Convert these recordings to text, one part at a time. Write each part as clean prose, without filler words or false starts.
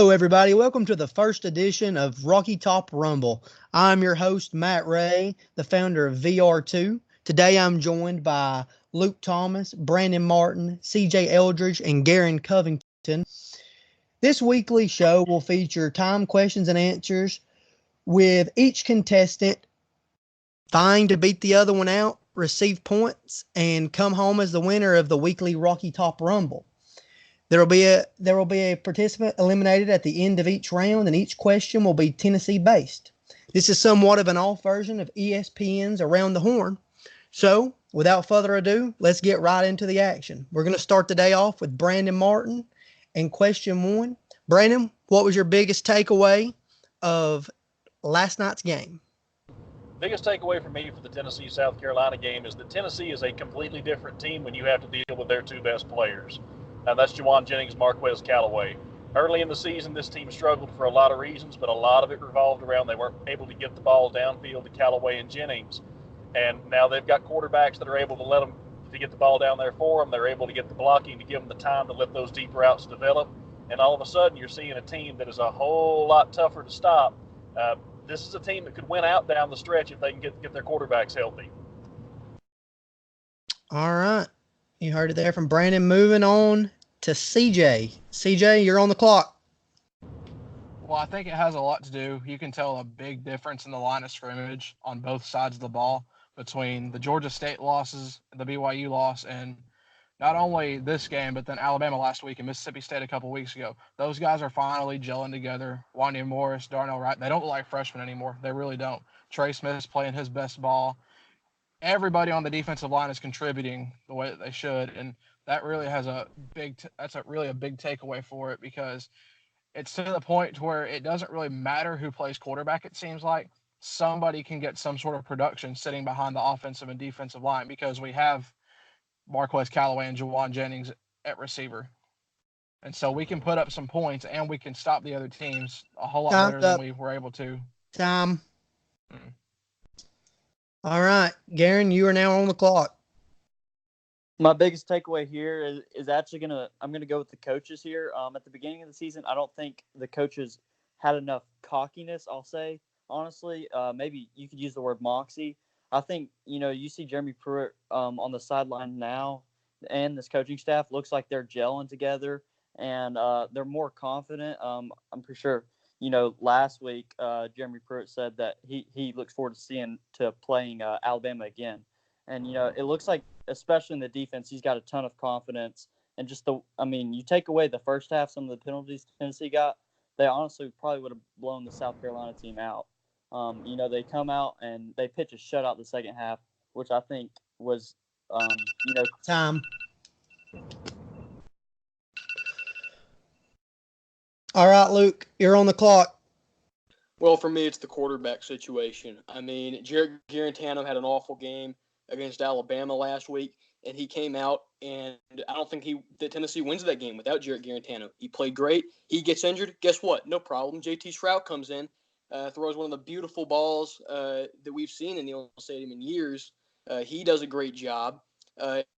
Hello, everybody. Welcome to the first edition of Rocky Top Rumble. I'm your host, Matt Ray, the founder of VR2. Today, I'm joined by Luke Thomas, Brandon Martin, CJ Eldridge, and Garen Covington. This weekly show will feature time questions and answers with each contestant vying to beat the other one out, receive points, and come home as the winner of the weekly Rocky Top Rumble. There will be a participant eliminated at the end of each round, and each question will be Tennessee based. This is somewhat of an off version of ESPN's Around the Horn. So, without further ado, let's get right into the action. We're going to start the day off with Brandon Martin and question one. Brandon, what was your biggest takeaway of last night's game? Biggest takeaway for me for the Tennessee-South Carolina game is that Tennessee is a completely different team when you have to deal with their two best players. That's Juwan Jennings, Marquez Callaway. Early in the season, this team struggled for a lot of reasons, but a lot of it revolved around they weren't able to get the ball downfield to Callaway and Jennings. And now they've got quarterbacks that are able to let them to get the ball down there for them. They're able to get the blocking to give them the time to let those deep routes develop. And all of a sudden, you're seeing a team that is a whole lot tougher to stop. This is a team that could win out down the stretch if they can get their quarterbacks healthy. All right. You heard it there from Brandon. Moving on to CJ. CJ, you're on the clock. Well, I think it has a lot to do. You can tell a big difference in the line of scrimmage on both sides of the ball between the Georgia State losses, the BYU loss, and not only this game, but then Alabama last week and Mississippi State a couple weeks ago. Those guys are finally gelling together. Wanya Morris, Darnell Wright, they don't look like freshmen anymore. They really don't. Trey Smith's playing his best ball. Everybody on the defensive line is contributing the way that they should, and that really has a big takeaway for it, because it's to the point where it doesn't really matter who plays quarterback. It seems like somebody can get some sort of production sitting behind the offensive and defensive line, because we have Marquez Callaway and Juwan Jennings at receiver, and so we can put up some points and we can stop the other teams a whole lot better than we were able to. Time. All right, Garen, you are now on the clock. My biggest takeaway here is actually I'm gonna go with the coaches here. At the beginning of the season, I don't think the coaches had enough cockiness. I'll say honestly, maybe you could use the word moxie. I think you see Jeremy Pruitt on the sideline now, and this coaching staff looks like they're gelling together, and they're more confident. I'm pretty sure. Last week, Jeremy Pruitt said that he looks forward to playing Alabama again. And, it looks like, especially in the defense, he's got a ton of confidence. And you take away the first half, some of the penalties Tennessee got, they honestly probably would have blown the South Carolina team out. They come out and they pitch a shutout the second half, which I think was, Time. All right, Luke, you're on the clock. Well, for me, it's the quarterback situation. I mean, Jarrett Guarantano had an awful game against Alabama last week, and he came out, and I don't think that Tennessee wins that game without Jarrett Guarantano. He played great. He gets injured. Guess what? No problem. JT Shrout comes in, throws one of the beautiful balls that we've seen in the old stadium in years. He does a great job.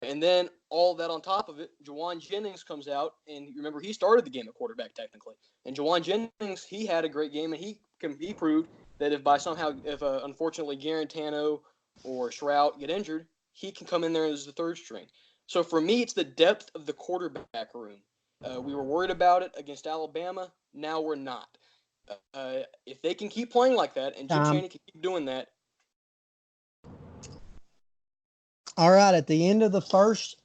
And then all that on top of it, Juwan Jennings comes out, and remember, he started the game at quarterback technically. And Juwan Jennings, he had a great game, and he proved that if unfortunately Guarantano or Shrout get injured, he can come in there as the third string. So for me, it's the depth of the quarterback room. We were worried about it against Alabama. Now we're not. If they can keep playing like that, and Jim Chaney can keep doing that. All right, at the end of the first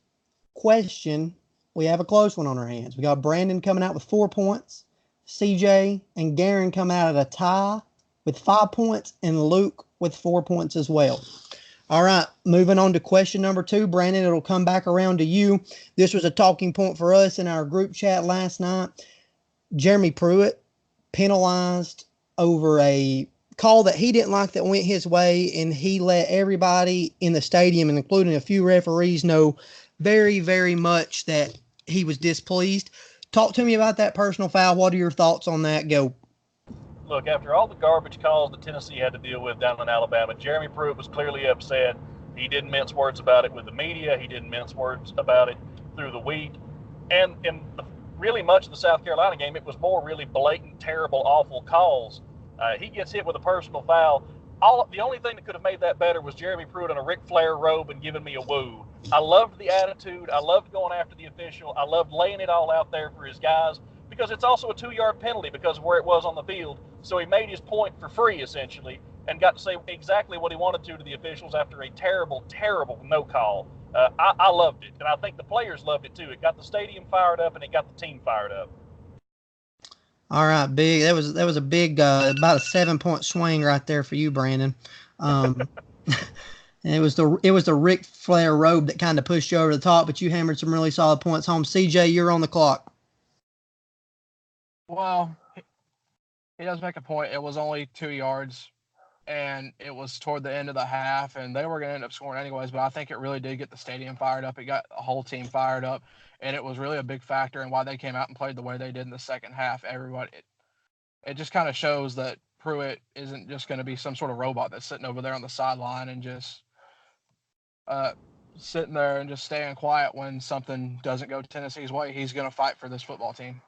question, we have a close one on our hands. We got Brandon coming out with 4 points, CJ and Garen coming out at a tie with 5 points, and Luke with 4 points as well. All right, moving on to question number 2. Brandon, it'll come back around to you. This was a talking point for us in our group chat last night. Jeremy Pruitt penalized over a call that he didn't like that went his way, and he let everybody in the stadium, and including a few referees, know very, very much that he was displeased. Talk to me about that personal foul. What are your thoughts on that? Go. Look, after all the garbage calls that Tennessee had to deal with down in Alabama, Jeremy Pruitt was clearly upset. He didn't mince words about it with the media. He didn't mince words about it through the week. And really much of the South Carolina game, it was more really blatant, terrible, awful calls. He gets hit with a personal foul. The only thing that could have made that better was Jeremy Pruitt in a Ric Flair robe and giving me a woo. I loved the attitude. I loved going after the official. I loved laying it all out there for his guys, because it's also a 2-yard penalty because of where it was on the field. So he made his point for free, essentially, and got to say exactly what he wanted to the officials after a terrible, terrible no call. I loved it, and I think the players loved it too. It got the stadium fired up, and it got the team fired up. All right, big. That was a big, about a 7-point swing right there for you, Brandon. And it was the Ric Flair robe that kind of pushed you over the top, but you hammered some really solid points home. CJ, you're on the clock. Well, he does make a point. It was only 2 yards, and it was toward the end of the half, and they were going to end up scoring anyways, but I think it really did get the stadium fired up. It got the whole team fired up, and it was really a big factor in why they came out and played the way they did in the second half. It just kind of shows that Pruitt isn't just going to be some sort of robot that's sitting over there on the sideline and just sitting there and just staying quiet when something doesn't go Tennessee's way. He's going to fight for this football team.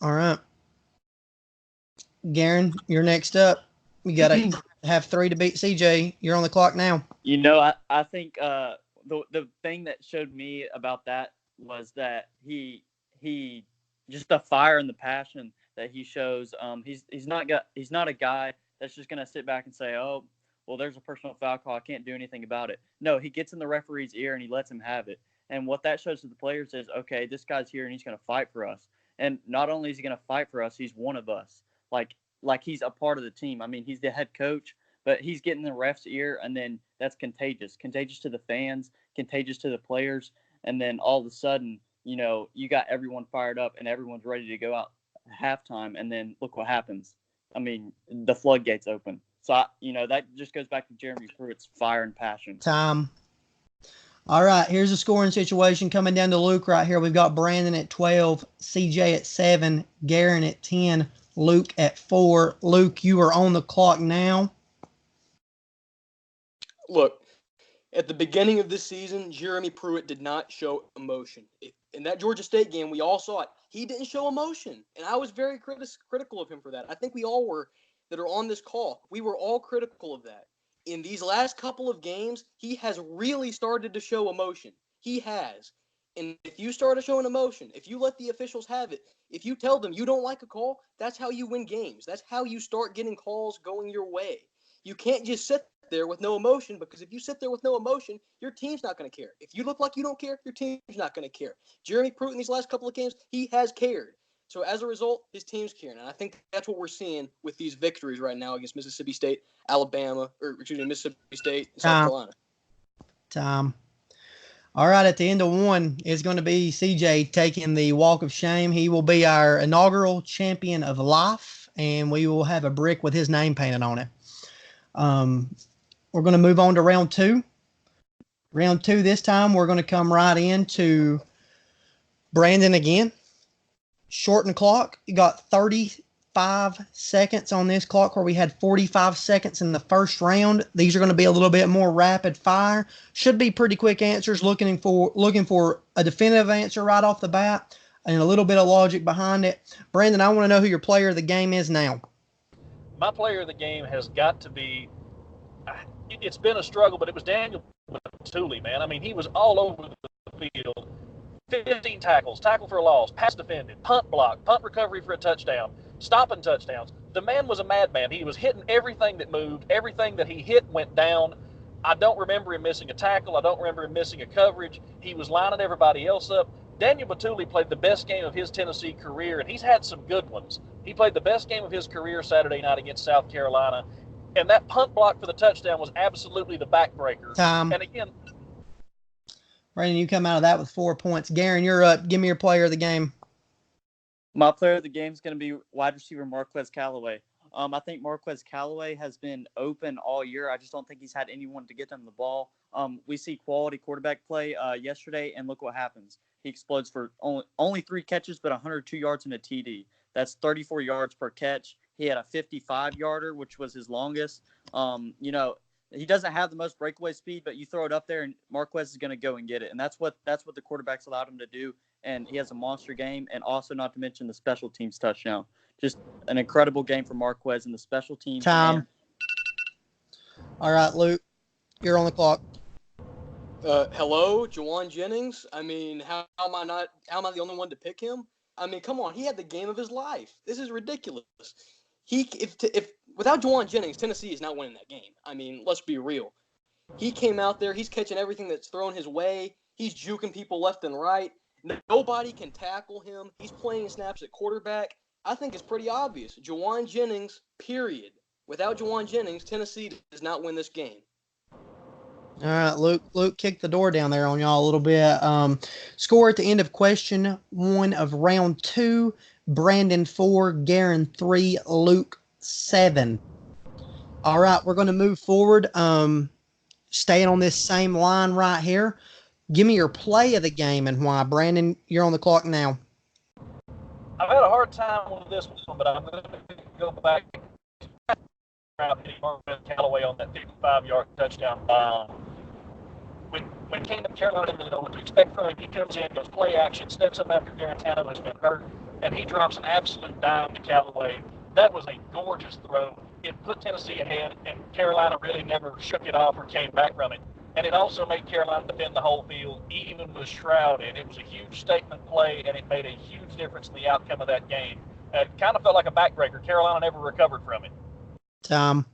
All right. Garen, you're next up. You got to have 3 to beat CJ. You're on the clock now. You know, I think the thing that showed me about that was that he just the fire and the passion that he shows. He's not a guy that's just gonna sit back and say, oh, well, there's a personal foul call, I can't do anything about it. No, he gets in the referee's ear and he lets him have it. And what that shows to the players is, okay, this guy's here and he's gonna fight for us. And not only is he gonna fight for us, he's one of us. Like he's a part of the team. I mean, he's the head coach, but he's getting the ref's ear, and then that's contagious to the fans, contagious to the players. And then all of a sudden, you know, you got everyone fired up and everyone's ready to go out at halftime. And then look what happens. I mean, the floodgates open. So, that just goes back to Jeremy Pruitt's fire and passion. Time. All right, here's a scoring situation coming down to Luke right here. We've got Brandon at 12, CJ at 7, Garen at 10, Luke at 4. Luke, you are on the clock now. Look, at the beginning of this season, Jeremy Pruitt did not show emotion. In that Georgia State game, we all saw it. He didn't show emotion, and I was very critical of him for that. I think we all were that are on this call. We were all critical of that. In these last couple of games, he has really started to show emotion. He has. And if you start showing emotion, if you let the officials have it, if you tell them you don't like a call, that's how you win games. That's how you start getting calls going your way. You can't just sit there with no emotion, because if you sit there with no emotion, your team's not going to care. If you look like you don't care, your team's not going to care. Jeremy Pruitt in these last couple of games, he has cared. So as a result, his team's caring. And I think that's what we're seeing with these victories right now against Mississippi State, Mississippi State, and South Carolina. Time. All right, at the end of one is going to be CJ taking the walk of shame. He will be our inaugural champion of life, and we will have a brick with his name painted on it. We're going to move on to round 2. Round 2 this time, we're going to come right into Brandon again. Shorten the clock. You got 35 seconds on this clock, where we had 45 seconds in the first round. These are going to be a little bit more rapid fire. Should be pretty quick answers, looking for a definitive answer right off the bat and a little bit of logic behind it. Brandon, I want to know who your player of the game is now. My player of the game has got to be, it's been a struggle, but it was Daniel Batuli, man. I mean, he was all over the field. 15 tackles, tackle for a loss, pass defended, punt block, punt recovery for a touchdown, stopping touchdowns. The man was a madman. He was hitting everything that moved. Everything that he hit went down. I don't remember him missing a tackle. I don't remember him missing a coverage. He was lining everybody else up. Daniel Batuli played the best game of his Tennessee career, and he's had some good ones. He played the best game of his career Saturday night against South Carolina, and that punt block for the touchdown was absolutely the backbreaker. Time. And again, Brandon, you come out of that with 4 points. Garen, you're up. Give me your player of the game. My player of the game is going to be wide receiver Marquez Callaway. I think Marquez Callaway has been open all year. I just don't think he's had anyone to get him the ball. We see quality quarterback play yesterday, and look what happens. He explodes for only 3 catches, but 102 yards and a TD. That's 34 yards per catch. He had a 55-yarder, which was his longest. He doesn't have the most breakaway speed, but you throw it up there, and Marquez is going to go and get it. And that's what the quarterbacks allowed him to do. and he has a monster game, and also not to mention the special teams touchdown. Just an incredible game for Marquez and the special teams. Time. All right, Luke, you're on the clock. Hello, Jawan Jennings. I mean, how am I the only one to pick him? I mean, come on, he had the game of his life. This is ridiculous. If without Jawan Jennings, Tennessee is not winning that game. I mean, let's be real. He came out there, he's catching everything that's thrown his way. He's juking people left and right. Nobody can tackle him. He's playing snaps at quarterback. I think it's pretty obvious. Jawan Jennings, period. Without Jawan Jennings, Tennessee does not win this game. All right, Luke kicked the door down there on y'all a little bit. Score at the end of question 1 of round 2. Brandon 4, Garen 3, Luke 7. All right, we're going to move forward. Staying on this same line right here. Give me your play of the game and why. Brandon, you're on the clock now. I've had a hard time with this one, but I'm going to go back Callaway on that 55-yard touchdown. When South Carolina didn't know what to expect from him, he comes in, goes play action, steps up after Garantano has been hurt, and he drops an absolute dime to Callaway. That was a gorgeous throw. It put Tennessee ahead, and Carolina really never shook it off or came back from it. And it also made Carolina defend the whole field, even with Stroud in. It was a huge statement play, and it made a huge difference in the outcome of that game. It kind of felt like a backbreaker. Carolina never recovered from it. Tom.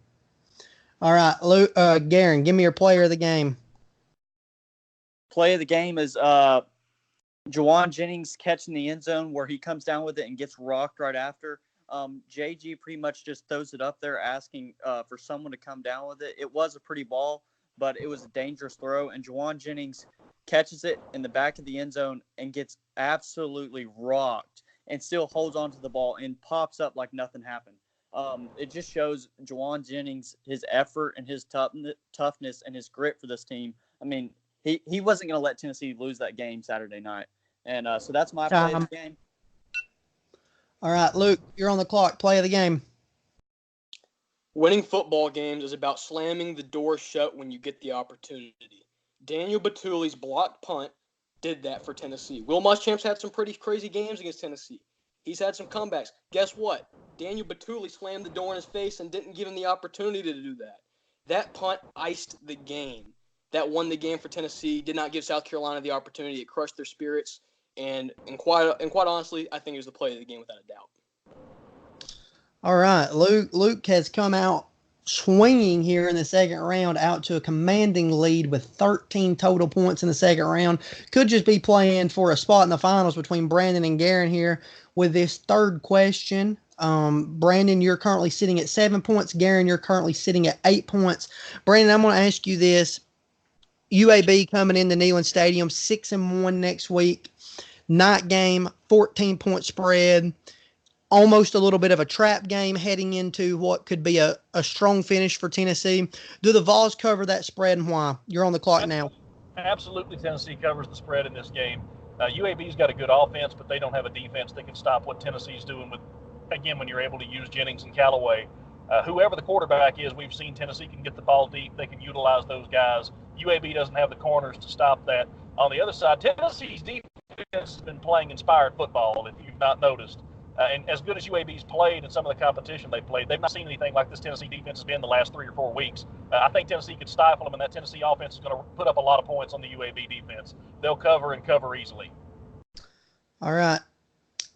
All right, Luke, Garen, give me your player of the game. Play of the game is Jawan Jennings catching the end zone where he comes down with it and gets rocked right after. JG pretty much just throws it up there asking for someone to come down with it. It was a pretty ball, but it was a dangerous throw, and Jawan Jennings catches it in the back of the end zone and gets absolutely rocked and still holds on to the ball and pops up like nothing happened. It just shows Jawan Jennings, his effort and his toughness and his grit for this team. I mean, he wasn't going to let Tennessee lose that game Saturday night. And so that's my play of the game. All right, Luke, you're on the clock. Play of the game. Winning football games is about slamming the door shut when you get the opportunity. Daniel Batuli's blocked punt did that for Tennessee. Will Muschamp's had some pretty crazy games against Tennessee. He's had some comebacks. Guess what? Daniel Batuli slammed the door in his face and didn't give him the opportunity to do that. That punt iced the game. That won the game for Tennessee. Did not give South Carolina the opportunity. It crushed their spirits. And quite honestly, I think it was the play of the game without a doubt. All right, Luke has come out swinging here in the second round out to a commanding lead with 13 total points in the second round. Could just be playing for a spot in the finals between Brandon and Garen here with this third question. Brandon, you're currently sitting at 7 points. Garen, you're currently sitting at 8 points. Brandon, I'm going to ask you this. UAB coming into Neyland Stadium, 6-1 next week. Night game, 14-point spread. Almost a little bit of a trap game heading into what could be a strong finish for Tennessee. Do the Vols cover that spread and why? You're on the clock now. Absolutely, Tennessee covers the spread in this game. UAB's got a good offense, but they don't have a defense that can stop what Tennessee's doing with, again, when you're able to use Jennings and Callaway. Whoever the quarterback is, we've seen Tennessee can get the ball deep. They can utilize those guys. UAB doesn't have the corners to stop that. On the other side, Tennessee's defense has been playing inspired football, if you've not noticed. And as good as UAB's played in some of the competition they've played, they've not seen anything like this Tennessee defense has been the last 3 or 4 weeks. I think Tennessee could stifle them, and that Tennessee offense is going to put up a lot of points on the UAB defense. They'll cover and cover easily. All right.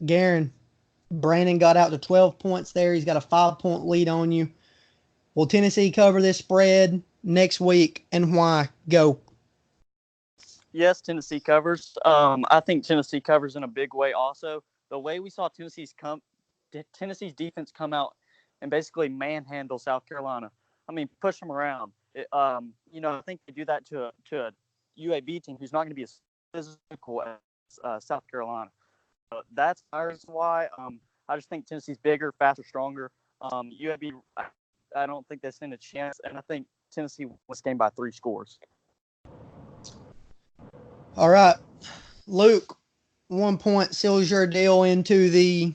Garen, Brandon got out to 12 points there. He's got a 5-point lead on you. Will Tennessee cover this spread next week, and why? Go. Yes, Tennessee covers. I think Tennessee covers in a big way also. The way we saw Tennessee's defense come out and basically manhandle South Carolina. I mean, push them around. I think they do that to a UAB team who's not going to be as physical as South Carolina. That's why. I just think Tennessee's bigger, faster, stronger. UAB, I don't think they stand a chance, and I think Tennessee wins this game by 3 scores. All right, Luke. 1 point seals your deal into the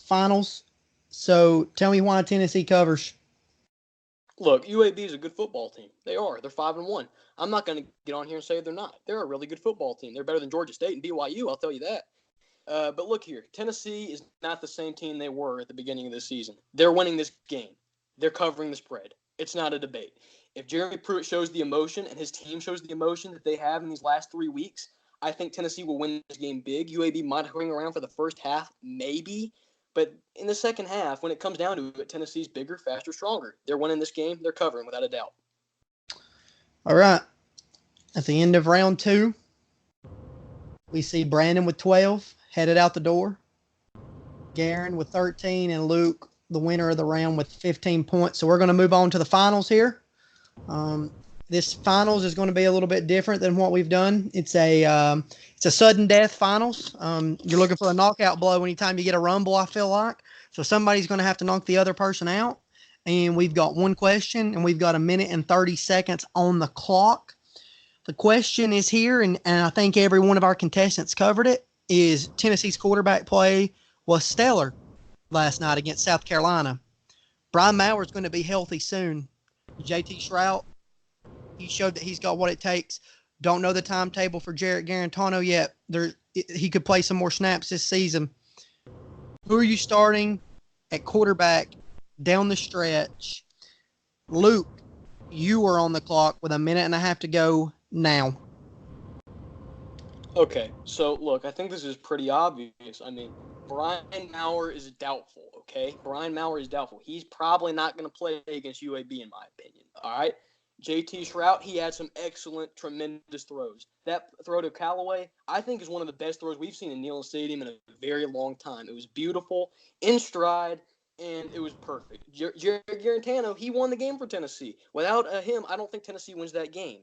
finals. So tell me why Tennessee covers. Look, UAB is a good football team. They are. They're 5-1. I'm not going to get on here and say they're not. They're a really good football team. They're better than Georgia State and BYU, I'll tell you that. But look here, Tennessee is not the same team they were at the beginning of the season. They're winning this game. They're covering the spread. It's not a debate. If Jeremy Pruitt shows the emotion and his team shows the emotion that they have in these last 3 weeks, I think Tennessee will win this game big. UAB might hang around for the first half, maybe. But in the second half, when it comes down to it, Tennessee's bigger, faster, stronger. They're winning this game. They're covering without a doubt. All right. At the end of round 2, we see Brandon with 12 headed out the door. Garen with 13 and Luke, the winner of the round, with 15 points. So we're going to move on to the finals here. This finals is going to be a little bit different than what we've done. It's a sudden death finals. You're looking for a knockout blow anytime you get a rumble, I feel like. So somebody's going to have to knock the other person out. And we've got one question, and we've got 1 minute and 30 seconds on the clock. The question is here, and I think every one of our contestants covered it, is Tennessee's quarterback play was stellar last night against South Carolina. Brian Maurer is going to be healthy soon. JT Shrout, he showed that he's got what it takes. Don't know the timetable for Jarrett Garantano yet. He could play some more snaps this season. Who are you starting at quarterback down the stretch? Luke, you are on the clock with 1.5 minutes to go now. Okay, so look, I think this is pretty obvious. I mean, Brian Maurer is doubtful, okay? Brian Maurer is doubtful. He's probably not going to play against UAB, in my opinion, all right? JT Shrout, he had some excellent, tremendous throws. That throw to Callaway, I think, is one of the best throws we've seen in Neyland Stadium in a very long time. It was beautiful, in stride, and it was perfect. Jared Garantano, he won the game for Tennessee. Without him, I don't think Tennessee wins that game.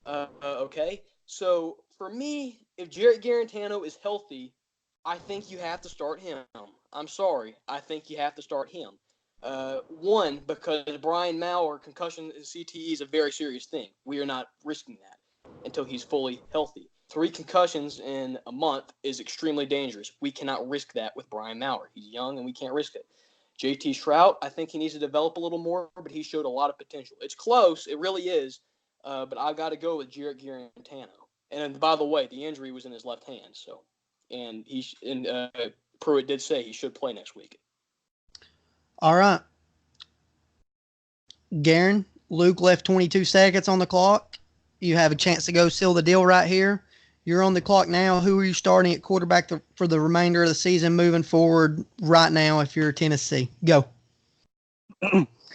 Okay? So, for me, if Jared Garantano is healthy, I think you have to start him. I'm sorry. I think you have to start him. One, because Brian Maurer, concussion CTE is a very serious thing. We are not risking that until he's fully healthy. 3 concussions in a month is extremely dangerous. We cannot risk that with Brian Maurer. He's young and we can't risk it. JT Shrout, I think he needs to develop a little more, but he showed a lot of potential. It's close. It really is. But I've got to go with Jarrett Garantano. And by the way, the injury was in his left hand. So, and Pruitt did say he should play next week. All right. Garen, Luke left 22 seconds on the clock. You have a chance to go seal the deal right here. You're on the clock now. Who are you starting at quarterback for the remainder of the season moving forward right now if you're Tennessee? Go.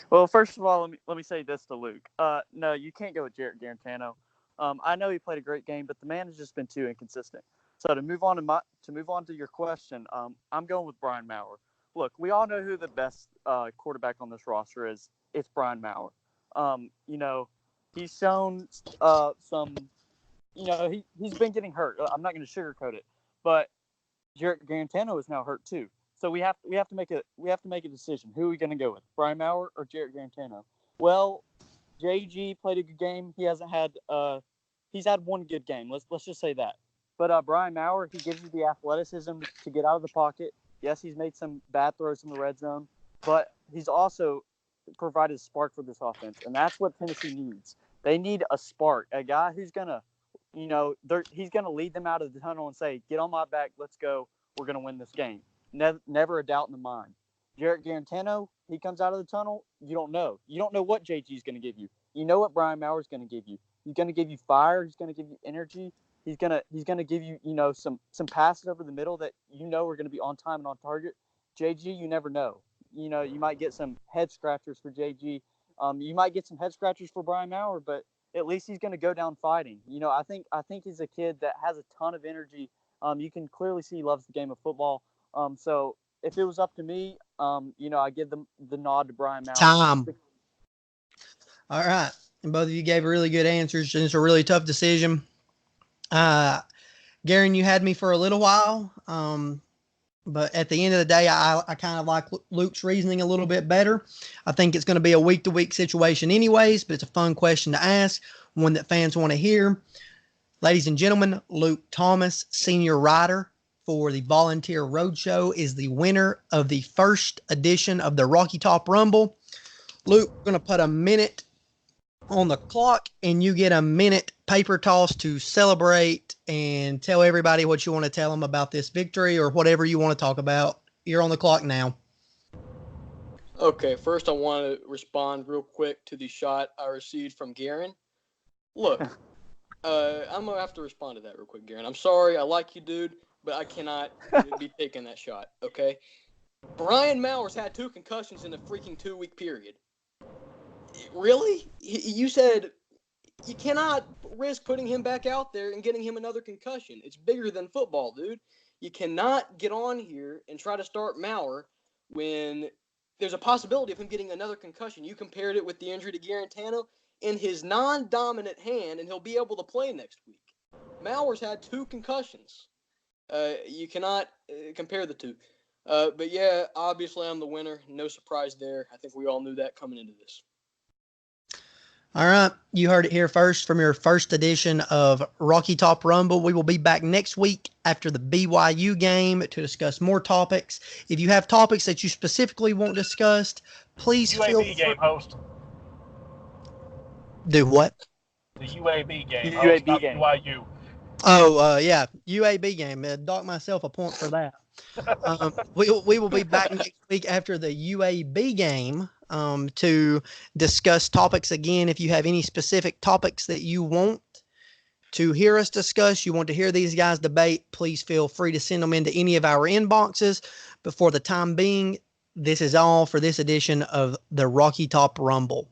Well, first of all, let me say this to Luke. No, you can't go with Jarrett Garantano. I know he played a great game, but the man has just been too inconsistent. So to move on to your question, I'm going with Brian Maurer. Look, we all know who the best quarterback on this roster is. It's Brian Maurer. He's shown some. He's been getting hurt. I'm not going to sugarcoat it, but Jarrett Garantano is now hurt too. So we have to make a decision. Who are we going to go with, Brian Maurer or Jarrett Garantano? Well, JG played a good game. He's had one good game. Let's just say that. But Brian Maurer, he gives you the athleticism to get out of the pocket. Yes, he's made some bad throws in the red zone, but he's also provided a spark for this offense, and that's what Tennessee needs. They need a spark, a guy who's gonna, he's gonna lead them out of the tunnel and say, "Get on my back, let's go. We're gonna win this game." Never a doubt in the mind. Jarrett Garantano, he comes out of the tunnel. You don't know. You don't know what JG's gonna give you. You know what Brian Maurer's gonna give you. He's gonna give you fire. He's gonna give you energy. He's gonna give you some passes over the middle that are gonna be on time and on target. JG, you never know. You might get some head scratchers for JG. You might get some head scratchers for Brian Maurer, but at least he's gonna go down fighting. I think he's a kid that has a ton of energy. You can clearly see he loves the game of football. So if it was up to me, I give them the nod to Brian Maurer. Time. All right. And both of you gave really good answers. And it's a really tough decision. Garen, you had me for a little while. But at the end of the day, I kind of like Luke's reasoning a little bit better. I think it's going to be a week-to-week situation anyways, but it's a fun question to ask, one that fans want to hear. Ladies and gentlemen, Luke Thomas, senior writer for the Volunteer Roadshow, is the winner of the first edition of the Rocky Top Rumble. Luke, we're going to put a minute on the clock, and you get a minute paper toss to celebrate and tell everybody what you want to tell them about this victory or whatever you want to talk about. You're on the clock now. Okay, first I want to respond real quick to the shot I received from Garen. Look, I'm going to have to respond to that real quick, Garen. I'm sorry. I like you, dude, but I cannot be taking that shot, okay? Brian Mowers had 2 concussions in a freaking 2-week period. Really? You said you cannot risk putting him back out there and getting him another concussion. It's bigger than football, dude. You cannot get on here and try to start Maurer when there's a possibility of him getting another concussion. You compared it with the injury to Garantano in his non-dominant hand, and he'll be able to play next week. Mowers had 2 concussions. You cannot compare the two. But yeah, obviously I'm the winner. No surprise there. I think we all knew that coming into this. All right. You heard it here first from your first edition of Rocky Top Rumble. We will be back next week after the BYU game to discuss more topics. If you have topics that you specifically want discussed, please feel free. UAB game host. Do what? The UAB game. UAB game. BYU. Oh, yeah. UAB game. Dock myself a point for that. We will be back next week after the UAB game to discuss topics again. If you have any specific topics that you want to hear us discuss, you want to hear these guys debate, please feel free to send them into any of our inboxes. But for the time being, this is all for this edition of the Rocky Top Rumble.